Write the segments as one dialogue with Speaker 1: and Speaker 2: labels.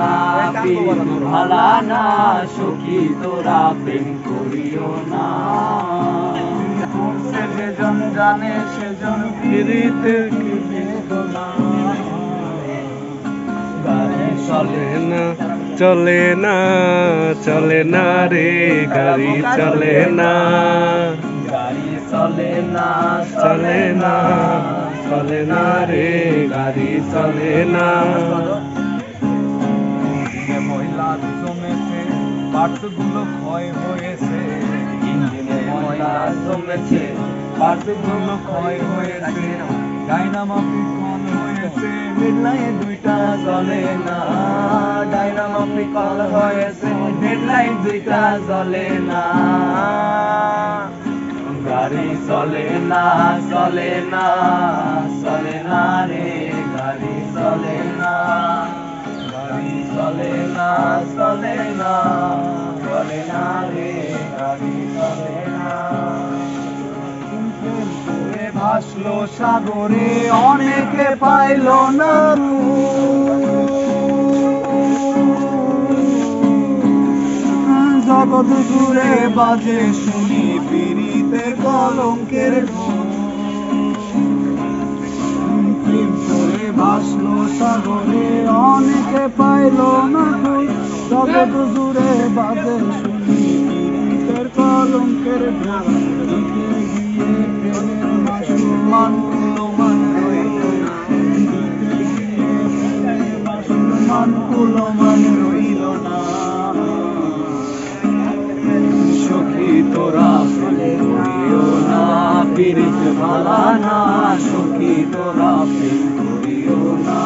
Speaker 1: না, পীড়িত ভালা না, সখী তোরা প্রেম করিও না।
Speaker 2: সেজন জানে সেজন পীড়িতের কি বেদনা।
Speaker 1: গাড়ি চলে না,
Speaker 3: চলে না, চলে না রে, গাড়ি চলে না,
Speaker 1: গাড়ি চলে না,
Speaker 3: চলে না, চলে না রে, গাড়ি চলে না।
Speaker 2: ময়লা জমেছে, পার্টগুলো ক্ষয় হয়েছে,
Speaker 1: ইঞ্জিনে ময়লা জমেছে,
Speaker 2: পার্টগুলো ক্ষয় হয়েছে, ডাইনামাফিক অন হয়েছে, হেডলাইট দুইটা জ্বলে না।
Speaker 1: ডাইনামাফিক অন হয়েছে, হেডলাইট দুইটা জ্বলে না। গাড়ি চলে না, চলে না, চলে না রে, গাড়ি চলে না, গাড়ি চলে না, চলে না, চলে না রে, গাড়ি চলে না।
Speaker 2: ভাসলো সাগরে অনেকে পাইল না জগৎ জুড়ে বাজে শুনি পীড়িতের কলঙ্কের ভাসলো সাগরে অনেকে পাইল না জগৎ জুড়ে বাজে শুনি পীড়িতের কলঙ্কের মানগুলো মান রইল না, মানগুলো মান রইল না।
Speaker 1: সখী তোরা প্রেম করিও না, পীড়িত ভালা না, সখী তোরা প্রেম করিও না।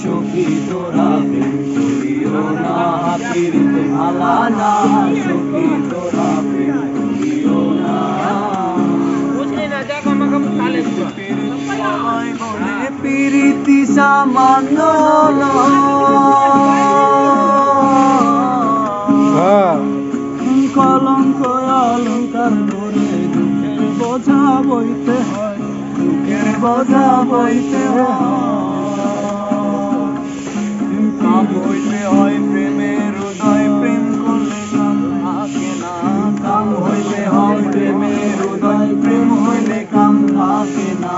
Speaker 1: সখী তোরা প্রেম করিও না, পীড়িত ভালা না, সখী তোরা প্রেম করিও না।
Speaker 2: প্রীতি সামান্য কলঙ্ক অলঙ্কার ধরে দুঃখের বোঝা বইতে হয়, দুঃখের বোঝা বইতে কাম হইতে হয় প্রেমের হৃদয়, প্রেম করলে কাম থাকে না। কাম হইতে হয় প্রেমের হৃদয়, প্রেম হইলে কাম থাকে না।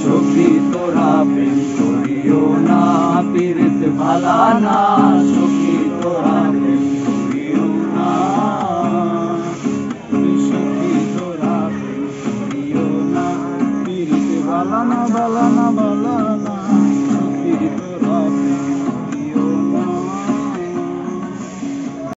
Speaker 1: সখী তোরা প্রেম করিও না, পীড়িত ভালা না, সখী তোরা প্রেম করিও না। সখী তোরা প্রেম করিও না, পীড়িত ভালা না,
Speaker 2: বালা না বালা না।